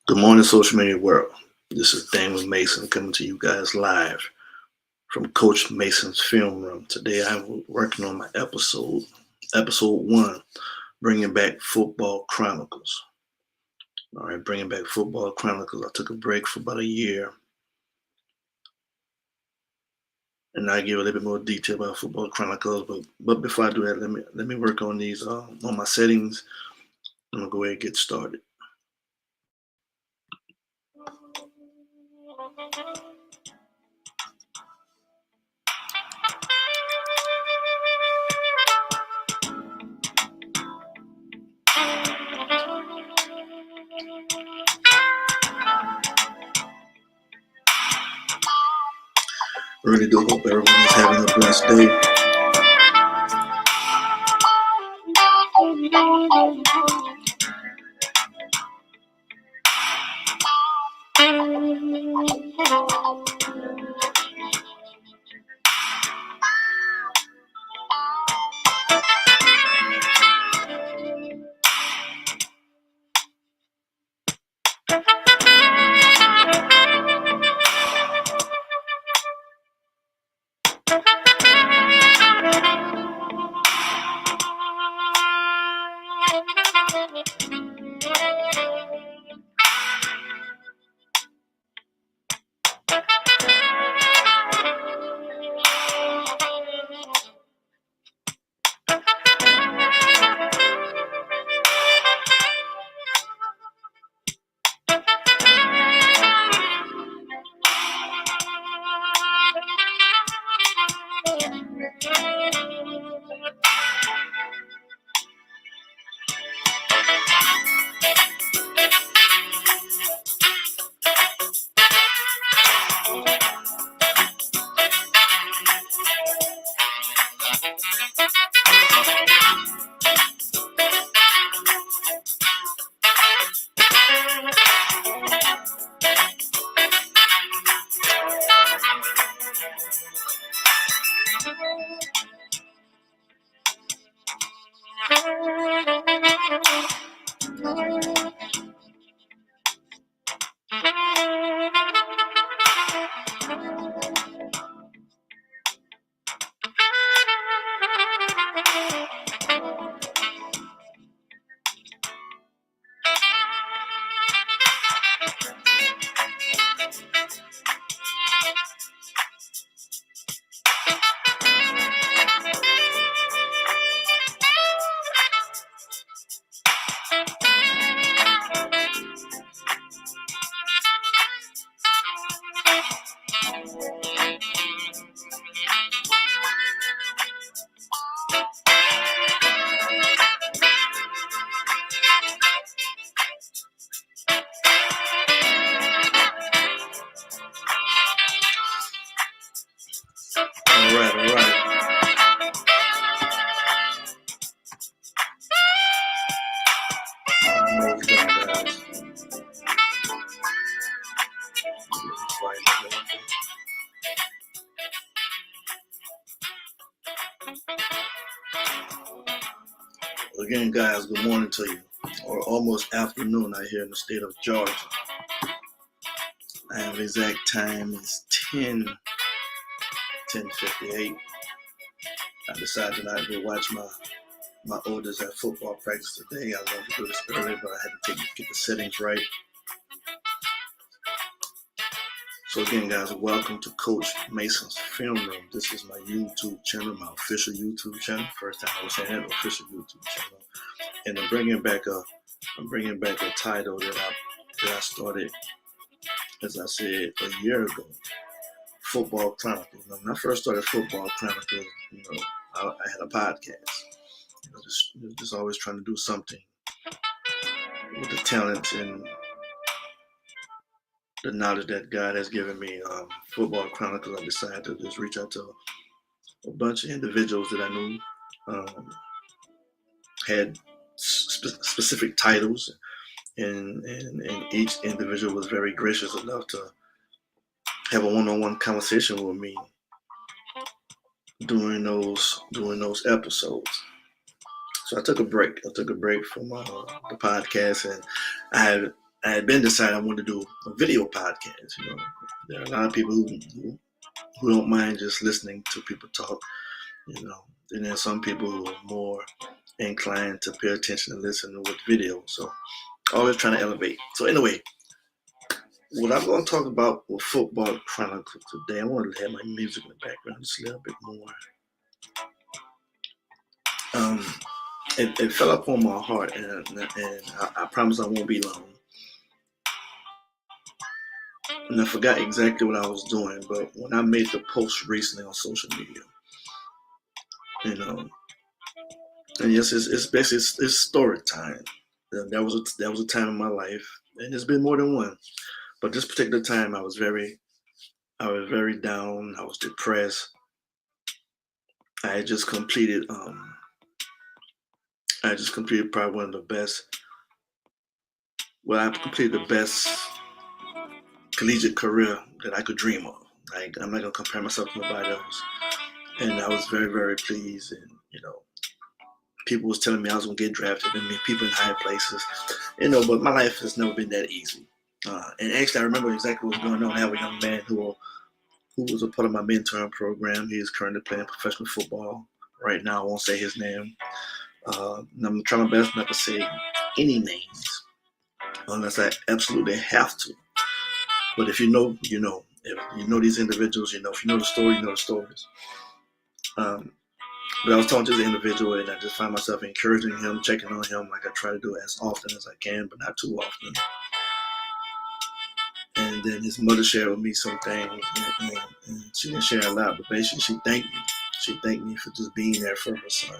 Good morning, social media world. This is Damon Mason coming to you guys live from Coach Mason's film room. Today I'm working on my episode one, bringing back Football Chronicles. All right, bringing back Football Chronicles. I took a break for about a year, and I give a little bit more detail about Football Chronicles. But before I do that, let me work on these on my settings. I'm gonna go ahead and get started. Really do hope everyone is having a blessed day. All right. Almost done, guys. Again, guys, good morning to you, or almost afternoon out here in the state of Georgia. And the exact time is 10:58. I decided tonight to watch my oldest at football practice today. I wanted to do this earlier, but I had to get the settings right. So again, guys, welcome to Coach Mason's Film Room. This is my YouTube channel, my official YouTube channel. First time I was saying that, official YouTube channel. And I'm bringing back a title that I started, as I said, a year ago. Football Chronicles. Now, when I first started Football Chronicles, I had a podcast. Just always trying to do something with the talent and the knowledge that God has given me. Football Chronicles, I decided to just reach out to a bunch of individuals that I knew had specific titles, and each individual was very gracious enough to have a one-on-one conversation with me during those episodes. So I took a break. I took a break from the podcast, and I I had been decided I wanted to do a video podcast. There are a lot of people who don't mind just listening to people talk. And there's some people who are more inclined to pay attention and listen with video. So always trying to elevate. So anyway, what I'm going to talk about with Football Chronicles today, I wanted to have my music in the background just a little bit more. It fell up on my heart, and I promise I won't be long. And I forgot exactly what I was doing, but when I made the post recently on social media, and yes, it's basically it's story time. That was a time in my life, and it's been more than one. But this particular time, I was very down. I was depressed. I had just completed probably one of the best. Well, I completed the best collegiate career that I could dream of. I'm not gonna compare myself to nobody else, and I was very, very pleased. And people was telling me I was gonna get drafted, and people in higher places, But my life has never been that easy. And actually, I remember exactly what was going on. I have a young man who was a part of my mentoring program. He is currently playing professional football right now. I won't say his name. And I'm trying my best not to say any names unless I absolutely have to. But if you know, you know. If you know these individuals, you know. If you know the story, you know the stories. But I was talking to the individual, and I just find myself encouraging him, checking on him, like I try to do as often as I can, but not too often. And then his mother shared with me some things, and she didn't share a lot, but basically she thanked me. She thanked me for just being there for her son.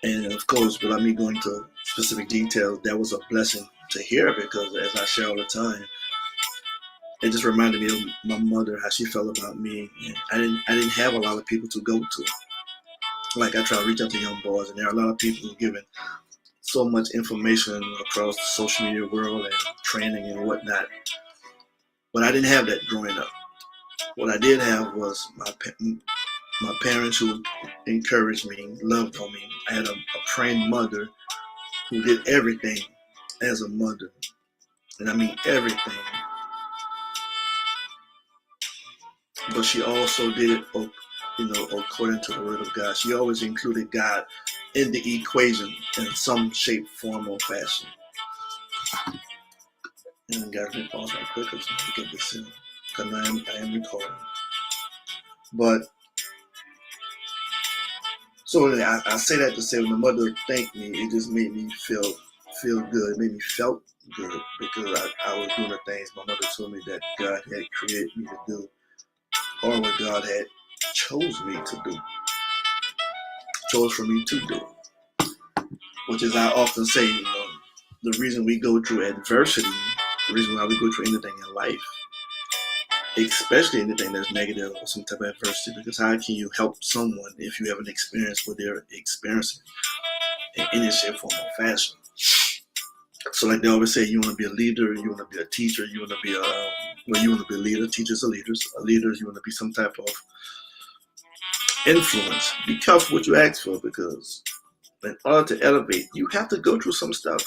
And of course, without me going into specific details, that was a blessing to hear, because as I share all the time, it just reminded me of my mother, how she felt about me. And I didn't have a lot of people to go to. Like, I try to reach out to young boys, and there are a lot of people who are giving so much information across the social media world and training and whatnot. But I didn't have that growing up. What I did have was my parents who encouraged me, loved on me. I had a praying mother who did everything as a mother. And I mean everything. But she also did it, according to the word of God. She always included God in the equation in some shape, form, or fashion. And guys, let me pause right quick because I get this in. Because I am recording. But so I say that to say, when my mother thanked me, it just made me feel good. It made me felt good, because I was doing the things my mother told me that God had created me to do, or what God had chose me to do, chose for me to do. Which is, I often say, the reason we go through adversity, the reason why we go through anything in life, especially anything that's negative or some type of adversity, because how can you help someone if you haven't experienced what they're experiencing in any shape, form, or fashion? So like they always say, you want to be a leader, you want to be a teacher, you want to be you want to be a leader. Teachers are leaders. Leaders, you want to be some type of influence. Be careful what you ask for, because in order to elevate, you have to go through some stuff.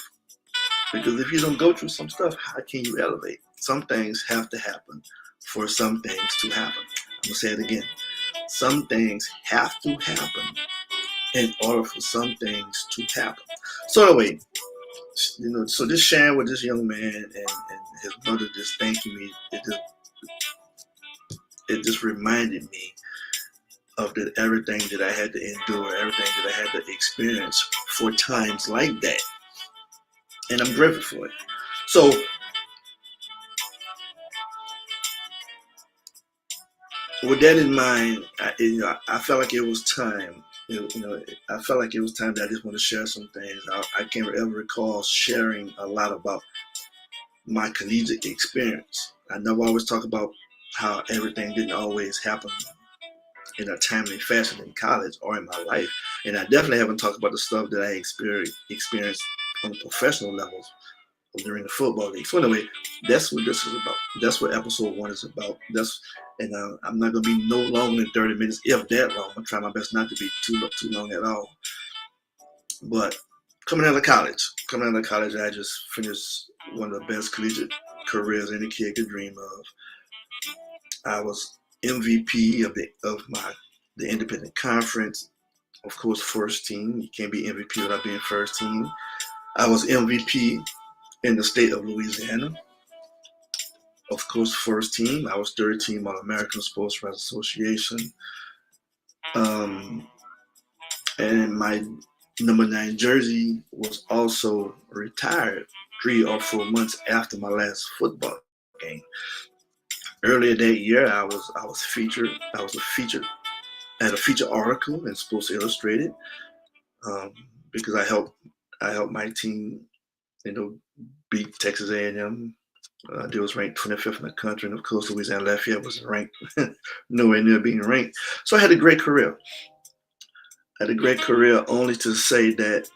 Because if you don't go through some stuff, how can you elevate? Some things have to happen for some things to happen. I'm going to say it again. Some things have to happen in order for some things to happen. So anyway, so just sharing with this young man and his mother just thanking me, it just reminded me of everything that I had to endure, everything that I had to experience for times like that. And I'm grateful for it. So with that in mind, I felt like it was time. I felt like it was time that I just want to share some things. I can't ever recall sharing a lot about my collegiate experience. I never always talk about how everything didn't always happen in a timely fashion in college or in my life. And I definitely haven't talked about the stuff that I experienced on professional levels during the football league. So anyway, that's what this is about. That's what episode 1 is about. I'm not gonna be no longer than 30 minutes, if that long. I'm trying my best not to be too long at all. But coming out of college, I just finished one of the best collegiate careers any kid could dream of. I was MVP of the independent conference. Of course, first team. You can't be MVP without being first team. I was MVP in the state of Louisiana. Of course, first team. I was third team on American Sports Writers Association. Um, and my number 9 jersey was also retired 3 or 4 months after my last football game. Earlier that year, I was featured. I had a feature article in Sports Illustrated um, because I helped my team, beat Texas A&M. They was ranked 25th in the country, and of course, Louisiana Lafayette was ranked nowhere near being ranked. So I had a great career. I had a great career, only to say that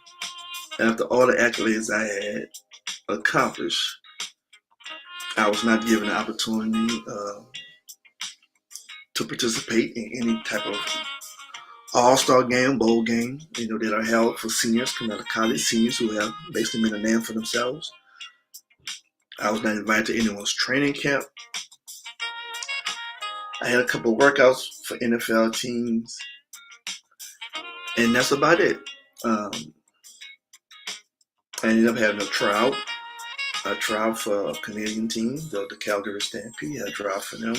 after all the accolades I had accomplished, I was not given the opportunity to participate in any type of all-star game, bowl game, that are held for seniors coming out of college, seniors who have basically made a name for themselves. I was not invited to anyone's training camp. I had a couple of workouts for NFL teams, and that's about it. I ended up having a tryout for a Canadian team, the Calgary Stampede. I tried for them,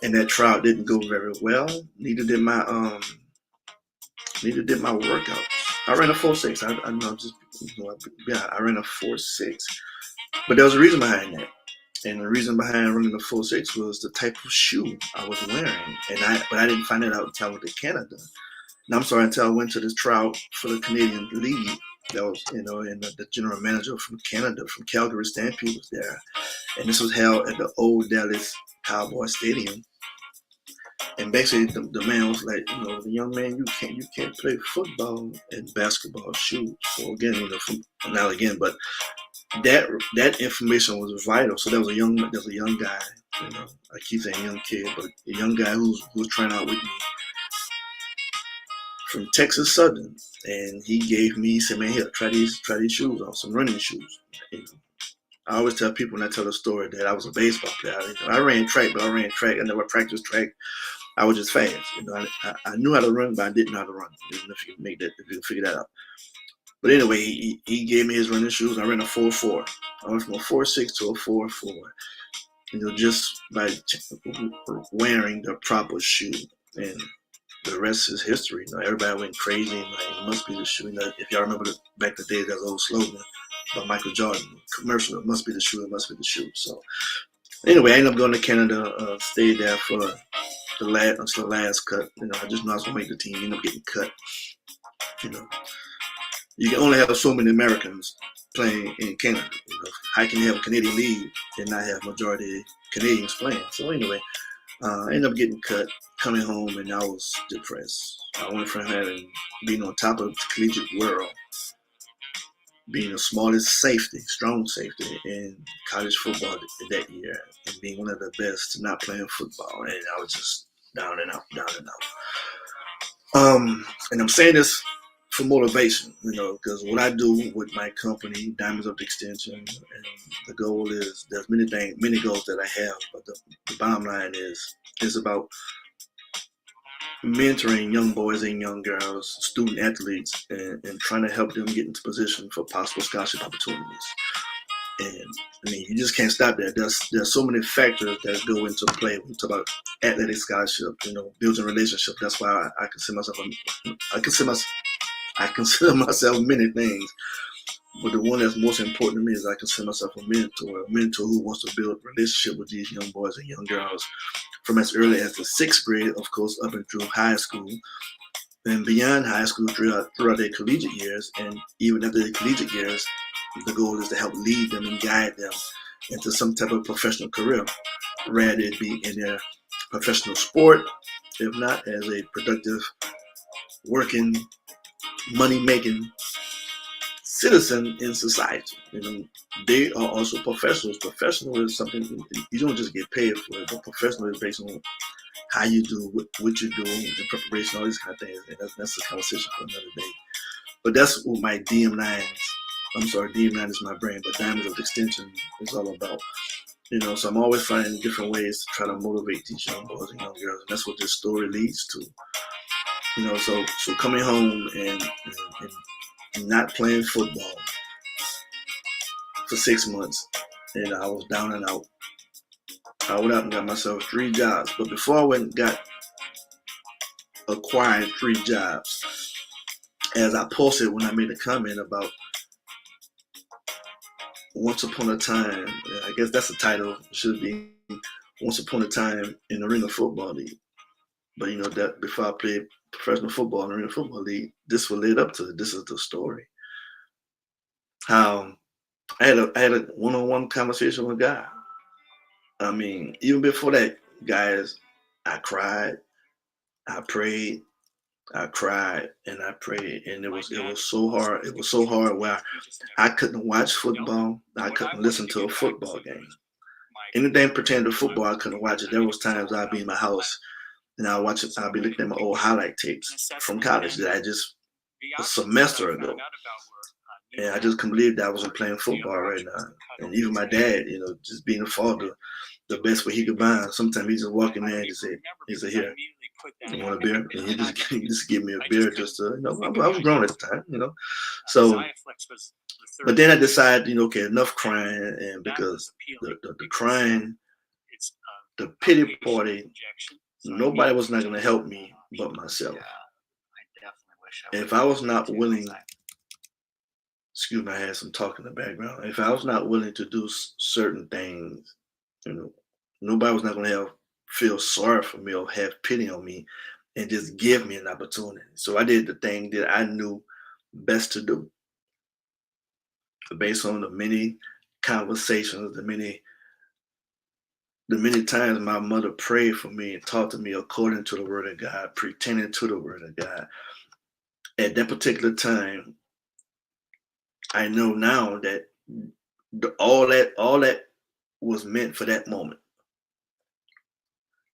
and that trial didn't go very well. Neither did my workouts. I ran a 4.6. I know, I ran a 4.6, but there was a reason behind that. And the reason behind running the 4.6 was the type of shoe I was wearing, but I didn't find it out until I went to Canada. And I'm sorry, until I went to this trial for the Canadian League. That was, and the general manager from Canada, from Calgary Stampede, was there, and this was held at the old Dallas Cowboy Stadium. And basically, the man was like, young man, you can't play football and basketball shoes. So again, not again, but that information was vital. So there was a young guy, I keep saying young kid, but a young guy who was trying out with me from Texas Southern, and he said, man, here, try these shoes on, some running shoes. I always tell people when I tell the story that I was a baseball player. I ran track, but I never practiced track. I was just fast. I knew how to run, but I didn't know how to run. If you can figure that out. But anyway, he gave me his running shoes. I ran a 4.4. I went from a 4.6 to a 4.4. Just by wearing the proper shoe, and the rest is history. Everybody went crazy and it must be the shoe. If y'all remember back in the day, that old slogan by Michael Jordan commercial, it must be the shoe. It must be the shoe. So anyway, I ended up going to Canada, stayed there for until the last cut. I just know I was gonna make the team. Ended up getting cut. You can only have so many Americans playing in Canada. How can you have a Canadian league and not have majority Canadians playing? So anyway, I ended up getting cut, coming home, and I was depressed. I went from being on top of the collegiate world, being the smallest strong safety in college football that year, and being one of the best to not playing football. And I was just down and out. And I'm saying this for motivation, because what I do with my company, Diamonds Up Extension, and the goal is, there's many goals that I have, but the bottom line is about mentoring young boys and young girls, student athletes, and trying to help them get into position for possible scholarship opportunities. And you just can't stop there. There's so many factors that go into play. We talk about athletic scholarship, building relationships. That's why I consider myself many things. But the one that's most important to me is I consider myself a mentor who wants to build a relationship with these young boys and young girls from as early as the 6th grade, of course, up and through high school, and beyond high school throughout their collegiate years. And even after their collegiate years, the goal is to help lead them and guide them into some type of professional career, rather it be in their professional sport, if not as a productive, working, money-making citizen in society. They are also professionals. Professional is something you don't just get paid for it, but professional is based on how you do what you do in preparation, all these kind of things. And that's a conversation for another day. But that's what my DM9s I'm sorry, D9 is my brain, but diamonds of extension is all about. So I'm always finding different ways to try to motivate these young boys and young girls, and that's what this story leads to. So coming home and not playing football for 6 months, and I was down and out. I went out and got myself 3 jobs, but before I went and got acquired 3 jobs, as I posted when I made a comment about once upon a time, I guess that's the title, it should be Once Upon a Time in the Arena Football League. But that before I played professional football in the Arena Football League, this will lead up to it. This is the story. How I had a one-on-one conversation with God. I mean, even before that, guys, I cried, I prayed, I cried, and I prayed, and it was so hard. It was so hard where I couldn't watch football. I couldn't listen to a football game. Anything pertaining to football, I couldn't watch it. There was times I'd be in my house and I'd watch it. I'd be looking at my old highlight tapes from college that I just a semester ago. And I just couldn't believe that I wasn't playing football right now. And even my dad, just being a father, the best way he could buy. Sometimes he just walk in there and just say, "Here, you want a beer?" And he just give me a beer just to, I was grown at the time. So, but then I decided, okay, enough crying, and because the crying, the pity party, nobody was not going to help me but myself. If I was not willing, excuse me, I had some talk in the background. If I was not willing to do certain things, nobody was not going to feel sorry for me or have pity on me and just give me an opportunity. So I did the thing that I knew best to do. Based on the many conversations, the many times my mother prayed for me and taught to me according to the word of God, pretending to the word of God. At that particular time, I know now that all that was meant for that moment.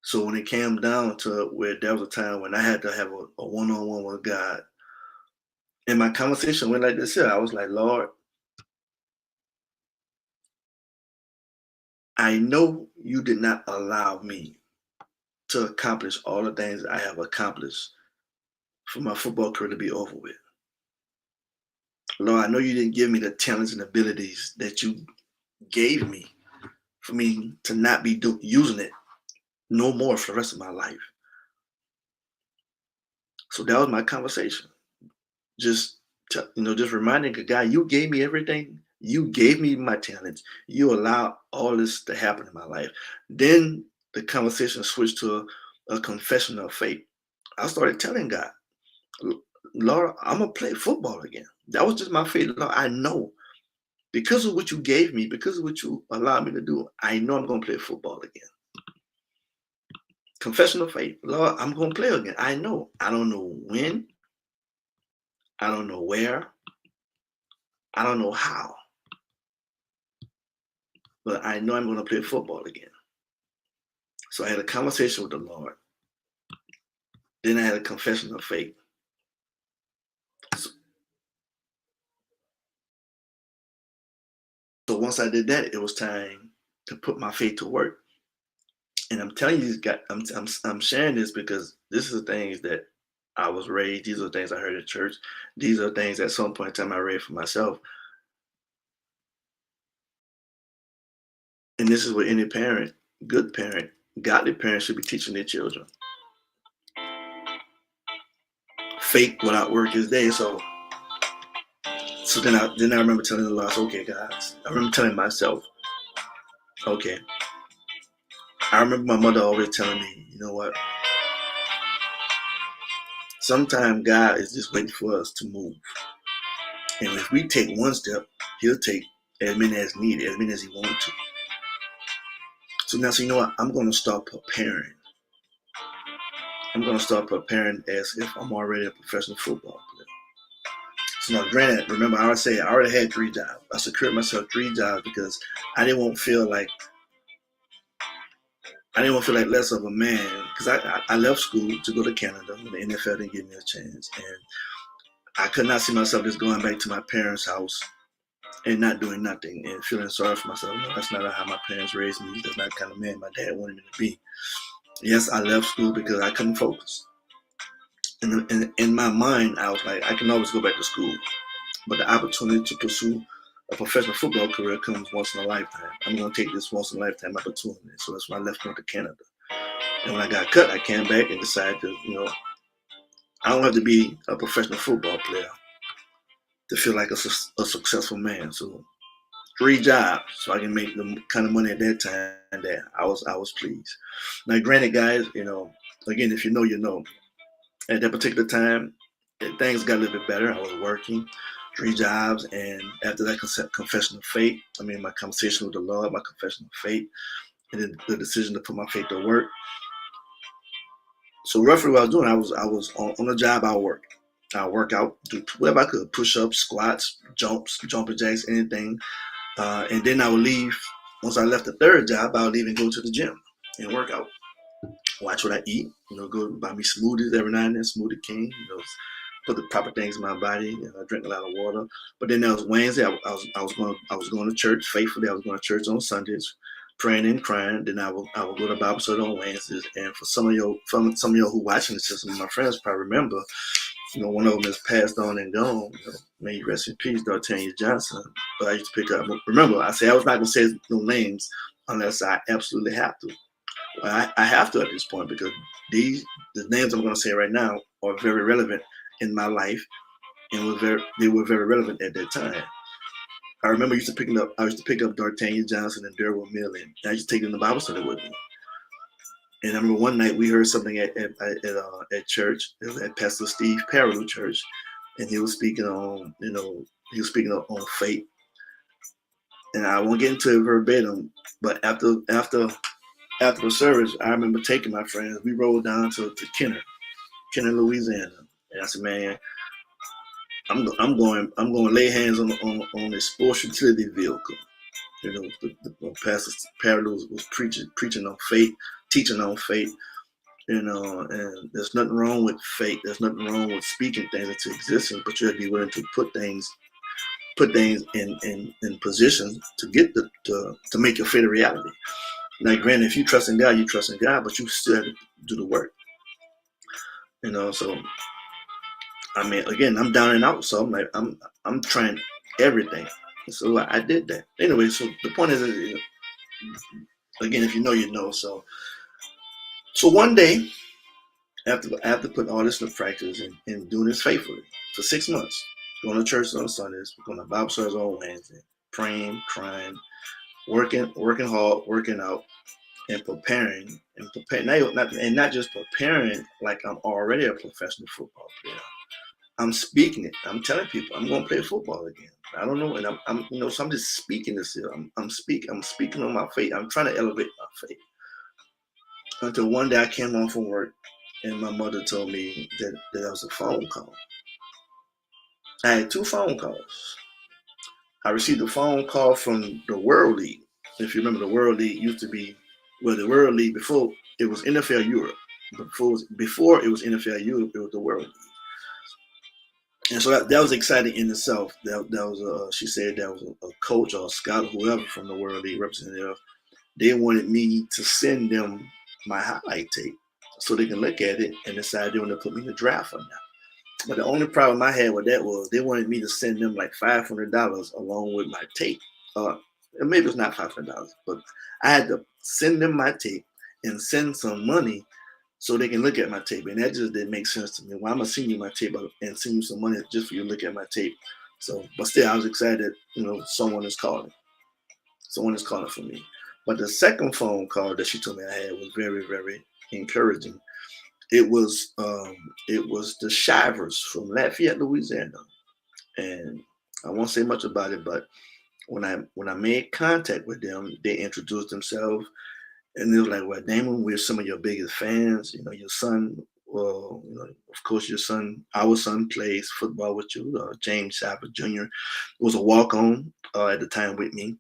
So when it came down to where there was a time when I had to have a one-on-one with God, and my conversation went like this here, I was like, "Lord, I know you did not allow me to accomplish all the things I have accomplished for my football career to be over with. Lord, I know you didn't give me the talents and abilities that you gave me for me to not be using it no more for the rest of my life." So that was my conversation. Just just reminding God, you gave me everything. You gave me my talents. You allowed all this to happen in my life. Then the conversation switched to a confession of faith. I started telling God, "Lord, I'm gonna play football again." That was just my faith. Lord, I know because of what you gave me, because of what you allowed me to do, I know I'm gonna play football again. Confession of faith. Lord, I'm gonna play again. I know. I don't know when. I don't know where. I don't know how. But I know I'm gonna play football again. So I had a conversation with the Lord. Then I had a confession of faith. So once I did that, it was time to put my faith to work. And I'm telling you, I'm sharing this because this is the things that I was raised. These are the things I heard at church. These are things at some point in time I read for myself. And this is what any parent, good parent, godly parent should be teaching their children. Faith without work is dead. So then I remember telling the Lord, okay, guys. I remember telling myself, okay. I remember my mother always telling me, you know what? Sometimes God is just waiting for us to move. And if we take one step, he'll take as many as needed, as many as he wants to. So now, you know what? I'm going to start preparing. I'm going to start preparing as if I'm already a professional football player. So now, granted, remember, I already had 3 jobs. I secured myself 3 jobs because I didn't want to feel like less of a man, because I left school to go to Canada when the NFL didn't give me a chance, and I could not see myself just going back to my parents' house and not doing nothing and feeling sorry for myself. No, that's not how my parents raised me. That's not the kind of man my dad wanted me to be. Yes, I left school because I couldn't focus. In my mind, I was like, I can always go back to school, but the opportunity to pursue a professional football career comes once in a lifetime. I'm going to take this once in a lifetime opportunity. So that's why I left going to Canada. And when I got cut, I came back and decided to, I don't have to be a professional football player to feel like a successful man. So 3 jobs so I can make the kind of money at that time that I was pleased. Now, granted, guys, again, if you know, you know. At that particular time, things got a little bit better. I was working 3 jobs, and after that confession of faith, my conversation with the Lord, my confession of faith, and then the decision to put my faith to work. So roughly, what I was doing, I was on a job. I work out, do whatever I could, push ups, squats, jumps, jumping jacks, anything. And then I would leave. Once I left the third job, I would leave and go to the gym and work out. Watch what I eat. Go buy me smoothies every now and then, Smoothie King. Put the proper things in my body. I drink a lot of water. But then there was Wednesday. I was going to church faithfully. I was going to church on Sundays, praying and crying. Then I would go to Bible study on Wednesdays. And for some of y'all who watching this, some of my friends probably remember. One of them has passed on and gone. May you rest in peace, D'Artagnan Johnson. But I used to pick up. Remember, I said I was not going to say no names unless I absolutely have to. I have to at this point because the names I'm going to say right now are very relevant in my life, and they were very relevant at that time. I remember I used to pick up D'Artagnan Johnson and Derwell Millen, and I used to take them to Bible study with me. And I remember one night we heard something at church. It was at Pastor Steve Parallel Church, and he was speaking on on faith. And I won't get into it verbatim, but after the service, I remember taking my friends. We rode down to Kenner, Louisiana, and I said, "Man, I'm going to lay hands on a sports utility vehicle." The Pastor Parallel was preaching on faith, teaching on faith. And there's nothing wrong with faith. There's nothing wrong with speaking things into existence, but you have to be willing to put things in position to get to make your faith a reality. Now, granted, if you trust in God, you trust in God, but you still have to do the work. So again, I'm down and out, so I'm trying everything. So I did that anyway. So the point is, again, if you know, you know. So one day, after putting all this into practice and doing this faithfully for 6 months, going to church on Sundays, going to Bible studies on Wednesday, praying, crying, working hard, working out, and preparing, not just preparing like I'm already a professional football player. I'm speaking it. I'm telling people I'm going to play football again. I don't know, and so I'm just speaking this here. I'm speaking on my faith. I'm trying to elevate my faith. Until one day I came home from work, and my mother told me that there was a phone call. I had 2 phone calls. I received a phone call from the World League. If you remember, the World League used to be, the World League before it was NFL Europe. Before it was NFL Europe, it was the World League. And so that was exciting in itself. That was she said that was a coach or a scout, whoever from the World League representative. They wanted me to send them my highlight tape so they can look at it and decide they want to put me in the draft or not. But the only problem I had with that was they wanted me to send them like $500 along with my tape. Maybe it's not $500, but I had to send them my tape and send some money so they can look at my tape. And that just didn't make sense to me. Why am I sending you my tape and send you some money just for you to look at my tape? So, but still, I was excited. Someone is calling. Someone is calling for me. But the second phone call that she told me I had was very, very encouraging. It was the Shivers from Lafayette, Louisiana, and I won't say much about it. But when I made contact with them, they introduced themselves, and they were like, "Well, Damon, we're some of your biggest fans. Your son. Well, of course, our son plays football with you. James Shiver Jr. was a walk-on at the time with me."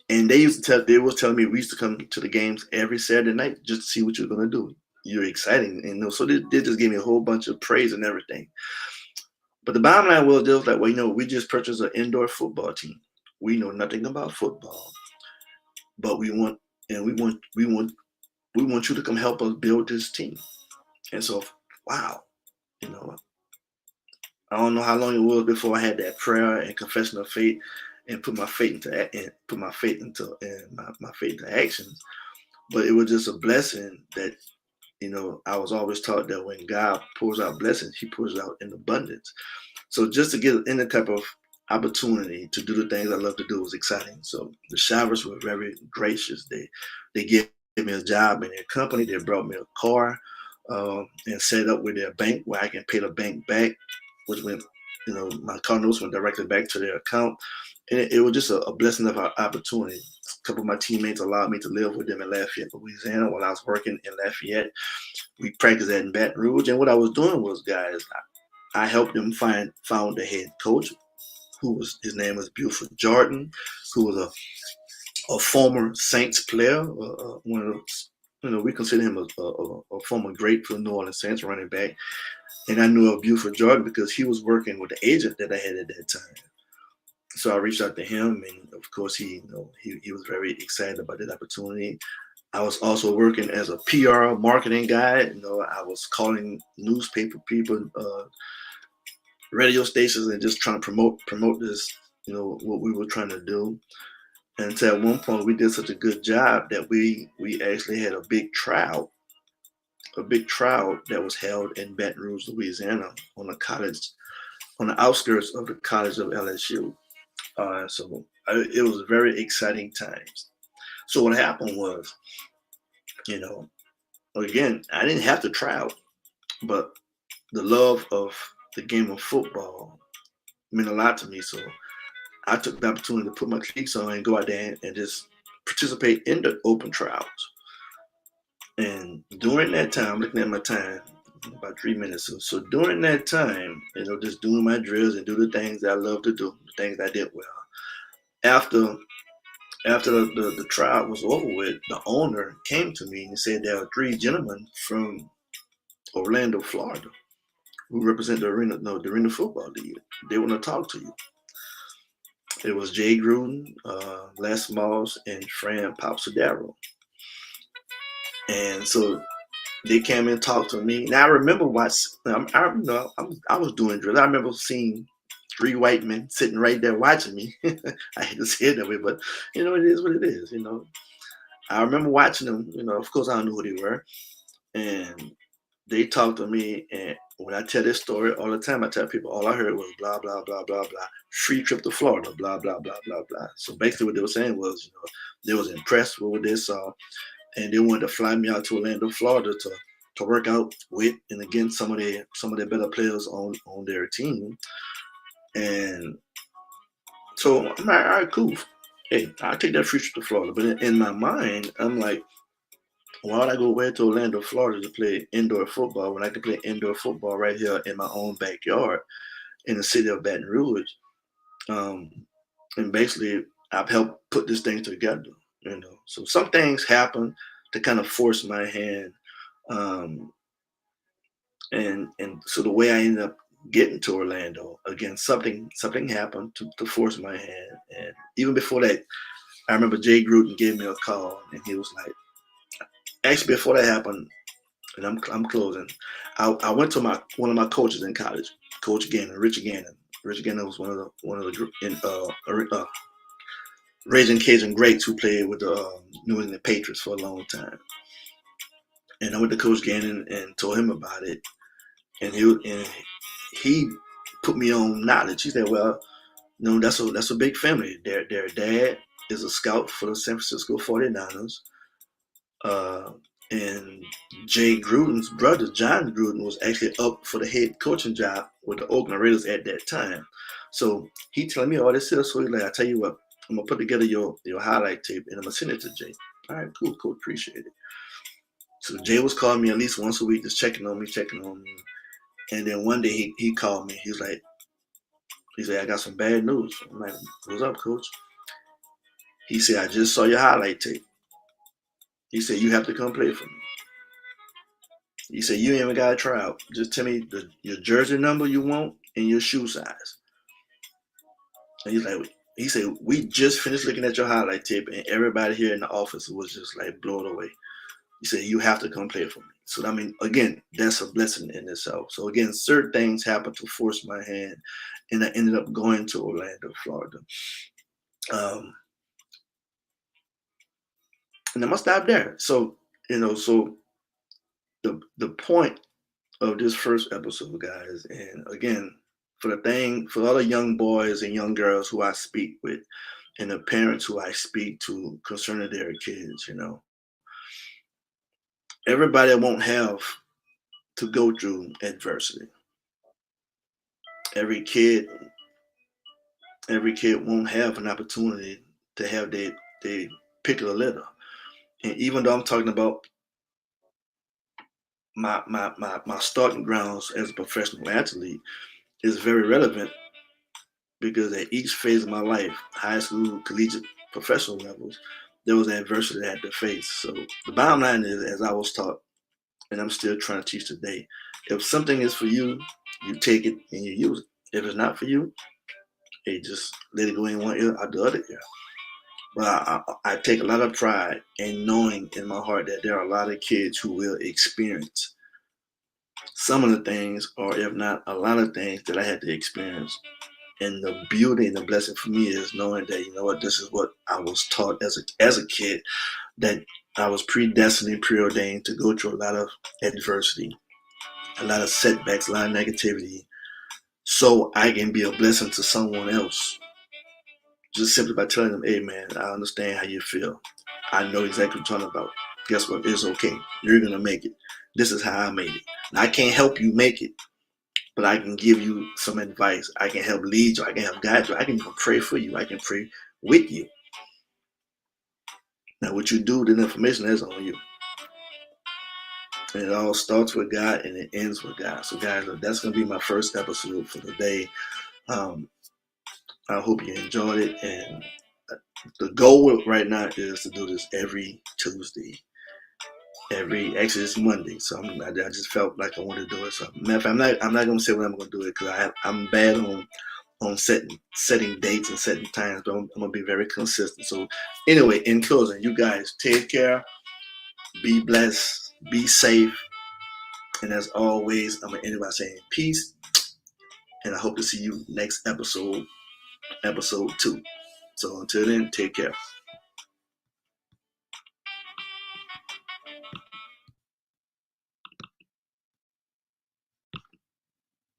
And they was telling me we used to come to the games every Saturday night just to see what you're gonna do. You're exciting, and so they just gave me a whole bunch of praise and everything. But the bottom line was, they was like, well, we just purchased an indoor football team. We know nothing about football, but we want you to come help us build this team. And so, wow, you know, I don't know how long it was before I had that prayer and confession of faith and put my faith into actions. But it was just a blessing that, I was always taught that when God pours out blessings, He pours out in abundance. So just to get any type of opportunity to do the things I love to do was exciting. So the Showers were very gracious. They gave me a job in their company. They brought me a car, and set up with their bank where I can pay the bank back, which went, my car notes went directly back to their account. And it was just a blessing of our opportunity. A couple of my teammates allowed me to live with them in Lafayette, Louisiana, while I was working in Lafayette. We practiced that in Baton Rouge, and what I was doing was, guys, I helped them found the head coach, his name was Buford Jordan, who was a former Saints player, one of those, we consider him a former great for the New Orleans Saints running back. And I knew of Buford Jordan because he was working with the agent that I had at that time. So I reached out to him, and of course he was very excited about that opportunity. I was also working as a PR marketing guy. I was calling newspaper people, radio stations, and just trying to promote this, what we were trying to do. And so at one point we did such a good job that we actually had a big trial that was held in Baton Rouge, Louisiana, on the outskirts of the College of LSU. It was very exciting times. So what happened was, you know, again, I didn't have to travel, but the love of the game of football meant a lot to me. So I took the opportunity to put my cleats on and go out there and just participate in the open trials. And during that time, looking at my time, about 3 minutes. So during that time, just doing my drills and do the things that I love to do, the things I did well. After the trial was over with, the owner came to me and said there are three gentlemen from Orlando, Florida, who represent the Arena Football League. They want to talk to you. It was Jay Gruden, Les Moss, and Fran Popsadero. And so they came and talked to me. Now I remember I was doing drills. I remember seeing three white men sitting right there watching me. I hate to say it that way, but it is what it is. I remember watching them. Of course I don't know who they were, and they talked to me. And when I tell this story all the time, I tell people all I heard was blah blah blah blah blah, free trip to Florida, blah blah blah blah blah. So basically, what they were saying was, they was impressed with what they saw, and they wanted to fly me out to Orlando, Florida, to work out with and against some of their better players on their team. And so I'm like, all right, cool. Hey, I'll take that free trip to Florida. But in my mind, I'm like, why would I go way to Orlando, Florida to play indoor football when I can play indoor football right here in my own backyard in the city of Baton Rouge? And basically, I've helped put this thing together. So some things happen to kind of force my hand, and so the way I ended up getting to Orlando, again, something happened to force my hand. And even before that, I remember Jay Gruden gave me a call, and he was like, actually before that happened, and I'm closing. I went to one of my coaches in college, Coach Gannon, Richard Gannon. Richard Gannon was one of the Raising Cajun greats who played with the New England Patriots for a long time. And I went to Coach Gannon and told him about it, and he put me on knowledge. He said, "Well, that's a big family. Their dad is a scout for the San Francisco 49ers. And Jay Gruden's brother, John Gruden, was actually up for the head coaching job with the Oakland Raiders at that time. So he telling me all this stuff. So he's like, I tell you what, I'm gonna put together your highlight tape and I'm gonna send it to Jay. All right, cool, appreciate it. So Jay was calling me at least once a week, just checking on me. And then one day he called me. He said, I got some bad news. I'm like, what's up, coach? He said, I just saw your highlight tape. He said, you have to come play for me. He said, you ain't even got to try out. Just tell me your jersey number you want, in your shoe size. And he said, we just finished looking at your highlight tape, and everybody here in the office was just like blown away. He said, you have to come play for me. So, I mean, again, that's a blessing in itself. So, again, certain things happened to force my hand, and I ended up going to Orlando, Florida. And I'm going to stop there. So, so the point of this first episode, guys, and again, for all the young boys and young girls who I speak with, and the parents who I speak to concerning their kids, everybody won't have to go through adversity. Every kid won't have an opportunity to have their pick of the litter. And even though I'm talking about my starting grounds as a professional athlete is very relevant, because at each phase of my life, high school, collegiate, professional levels, there was adversity I had to face. So the bottom line is, as I was taught, and I'm still trying to teach today, if something is for you, you take it and you use it. If it's not for you, hey, just let it go in one ear out the other ear. But I take a lot of pride in knowing in my heart that there are a lot of kids who will experience some of the things, or if not a lot of things that I had to experience. And the beauty and the blessing for me is knowing that, this is what I was taught as a kid, that I was predestined and preordained to go through a lot of adversity, a lot of setbacks, a lot of negativity, so I can be a blessing to someone else. Just simply by telling them, hey man, I understand how you feel. I know exactly what you're talking about. Guess what? It's okay. You're going to make it. This is how I made it. Now, I can't help you make it, but I can give you some advice. I can help lead you. I can help guide you. I can even pray for you. I can pray with you. Now, what you do with the information is on you. And it all starts with God and it ends with God. So, guys, that's going to be my first episode for the day. I hope you enjoyed it. And the goal right now is to do this every Tuesday. Actually it's Monday, so I just felt like I wanted to do it. So, matter of fact, I'm not gonna say when I'm gonna do it, because I'm bad on setting dates and setting times, but I'm gonna be very consistent. So, anyway, in closing, you guys take care, be blessed, be safe, and as always, I'm gonna end by saying peace, and I hope to see you next episode 2. So until then, take care.